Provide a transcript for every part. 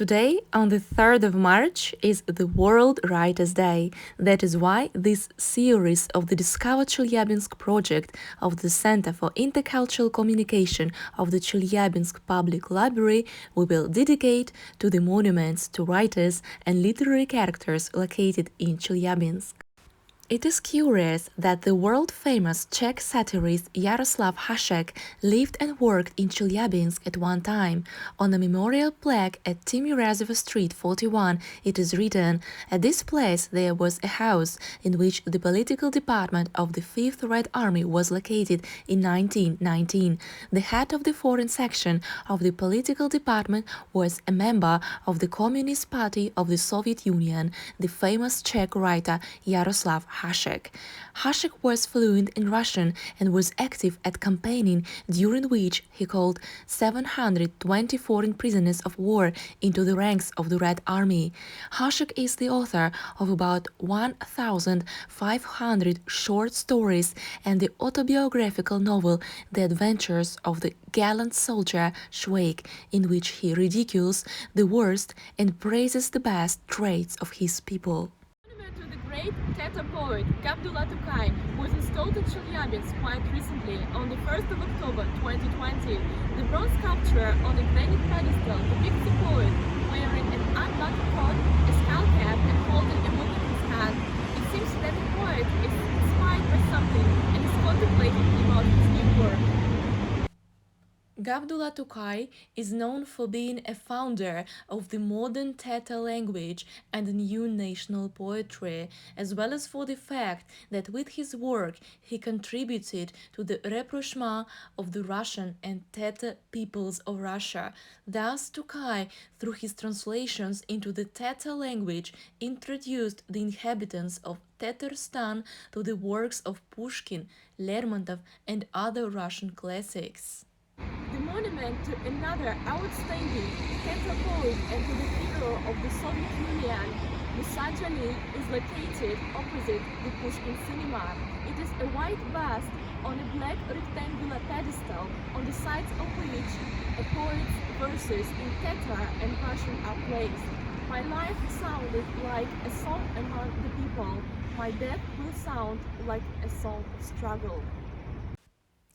Today, on the 3rd of March, is the World Writers' Day. That is why this series of the Discover Chelyabinsk project of the Center for Intercultural Communication of the Chelyabinsk Public Library we will dedicate to the monuments to writers and literary characters located in Chelyabinsk. It is curious that the world-famous Czech satirist Yaroslav Hashek lived and worked in Chelyabinsk at one time. On a memorial plaque at Timirazova Street 41, it is written, "At this place there was a house in which the political department of the 5th Red Army was located in 1919. The head of the foreign section of the political department was a member of the Communist Party of the Soviet Union, the famous Czech writer Yaroslav Hashek. Hashek was fluent in Russian and was active at campaigning, during which he called 720 foreign prisoners of war into the ranks of the Red Army. Hashek is the author of about 1,500 short stories and the autobiographical novel The Adventures of the Gallant Soldier Schweik, in which he ridicules the worst and praises the best traits of his people. To the great Tatar poet Gavdullah Tokai was installed in Chelyabinsk quite recently on the 1st of October 2020. The bronze sculpture on a granite pedestal depicts the poet wearing an unbuttoned coat, a skull cap and holding a book in his hand. It seems that the poet is inspired by something and is contemplating about his new work. Gavdullah Tokai is known for being a founder of the modern Tatar language and new national poetry, as well as for the fact that with his work he contributed to the rapprochement of the Russian and Tatar peoples of Russia. Thus, Tokai, through his translations into the Tatar language, introduced the inhabitants of Tatarstan to the works of Pushkin, Lermontov, and other Russian classics. The monument to another outstanding Tatar poet and to the hero of the Soviet Union, Musa Jalil, is located opposite the Pushkin cinema. It is a white bust on a black rectangular pedestal, on the sides of which a poet's verses in Tatar and Russian are placed. My life sounded like a song among the people. My death will sound like a song of struggle.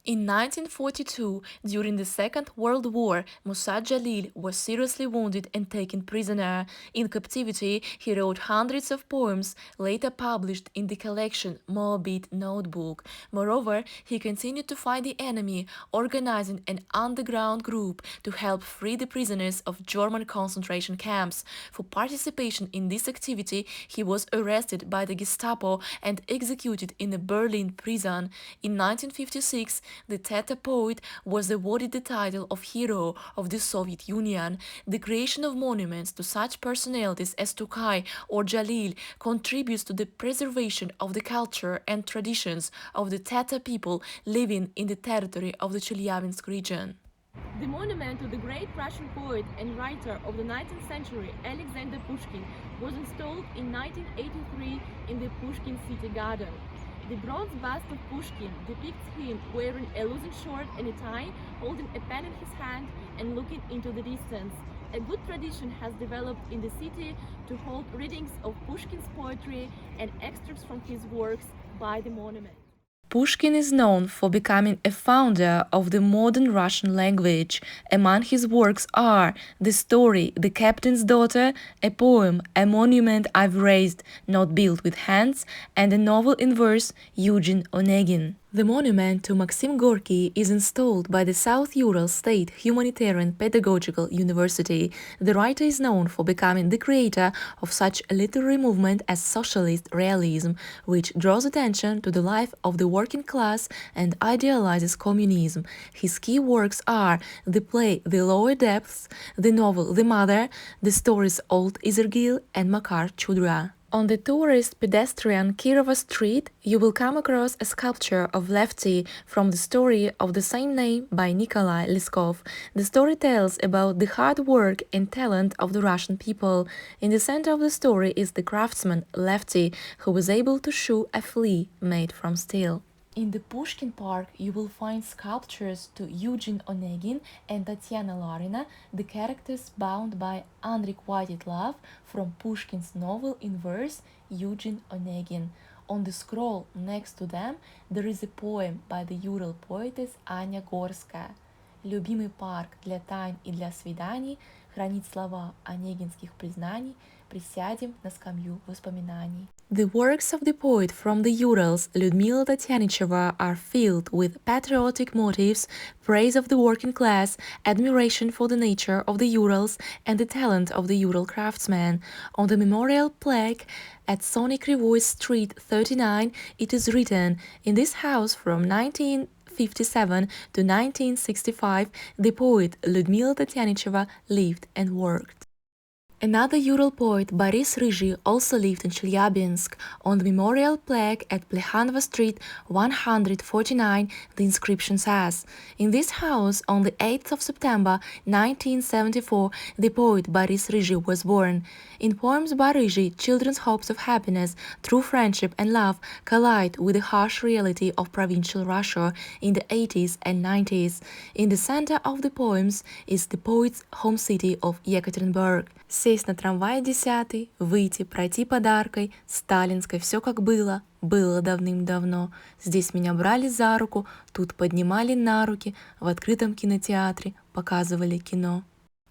In 1942, during the Second World War, Musa Jalil was seriously wounded and taken prisoner. In captivity, he wrote hundreds of poems, later published in the collection Moabit Notebook. Moreover, he continued to fight the enemy, organizing an underground group to help free the prisoners of German concentration camps. For participation in this activity, he was arrested by the Gestapo and executed in a Berlin prison. In 1956, the Tatar poet was awarded the title of Hero of the Soviet Union. The creation of monuments to such personalities as Tokai or Jalil contributes to the preservation of the culture and traditions of the Tatar people living in the territory of the Chelyabinsk region. The monument to the great Russian poet and writer of the 19th century, Alexander Pushkin, was installed in 1983 in the Pushkin City Garden. The bronze bust of Pushkin depicts him wearing a loosened shirt and a tie, holding a pen in his hand and looking into the distance. A good tradition has developed in the city to hold readings of Pushkin's poetry and extracts from his works by the monument. Pushkin is known for becoming a founder of the modern Russian language. Among his works are The Story, The Captain's Daughter, a poem, A Monument I've Raised, Not Built with Hands, and a novel in verse, Eugene Onegin. The monument to Maxim Gorky is installed by the South Ural State Humanitarian Pedagogical University. The writer is known for becoming the creator of such a literary movement as socialist realism, which draws attention to the life of the working class and idealizes communism. His key works are the play The Lower Depths, the novel The Mother, the stories Old Izergil and Makar Chudra. On the tourist pedestrian Kirova Street, you will come across a sculpture of Lefty from the story of the same name by Nikolai Leskov. The story tells about the hard work and talent of the Russian people. In the center of the story is the craftsman Lefty, who was able to shoe a flea made from steel. In the Pushkin Park, you will find sculptures to Eugene Onegin and Tatiana Larina, the characters bound by unrequited love from Pushkin's novel in verse Eugene Onegin. On the scroll next to them, there is a poem by the Ural poetess Anya Gorskaya. Любимый парк для тайн и для свиданий хранит слова онегинских признаний, присядем на скамью воспоминаний. The works of the poet from the Urals, Людмила Татьяничева, are filled with patriotic motifs, praise of the working class, admiration for the nature of the Urals and the talent of the Ural craftsmen. On the memorial plaque at Sony Krivoy Street 39, it is written, "In this house from 1957 to 1965, the poet Людмила Татьяничева lived and worked." Another Ural poet, Boris Rыжий, also lived in Chelyabinsk. On the memorial plaque at Plekhanova Street 149, the inscription says, "In this house, on the 8th of September 1974, the poet Boris Rыжий was born." In poems by Rыжий, children's hopes of happiness, true friendship and love collide with the harsh reality of provincial Russia in the 80s and 90s. In the center of the poems is the poet's home city of Yekaterinburg. Сесть на трамвай 10, выйти, пройти подаркой, сталинской, все как было, было давным-давно. Здесь меня брали за руку, тут поднимали на руки, в открытом кинотеатре показывали кино.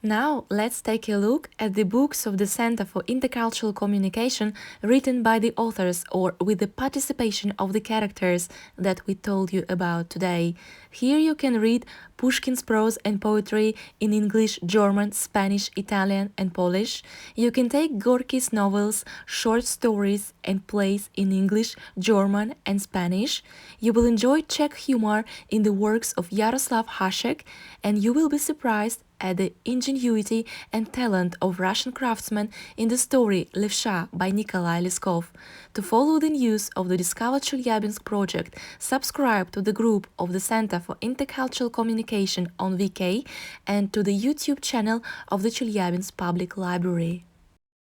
Now, let's take a look at the books of the Center for Intercultural Communication written by the authors or with the participation of the characters that we told you about today. Here you can read Pushkin's prose and poetry in English, German, Spanish, Italian, and Polish. You can take Gorky's novels, short stories, and plays in English, German, and Spanish. You will enjoy Czech humor in the works of Yaroslav Hashek, and you will be surprised at the ingenuity and talent of Russian craftsmen in the story Levsha by Nikolai Leskov. To follow the news of the Discover Chelyabinsk project, subscribe to the group of the Center for Intercultural Communication on VK and to the YouTube channel of the Chelyabinsk Public Library.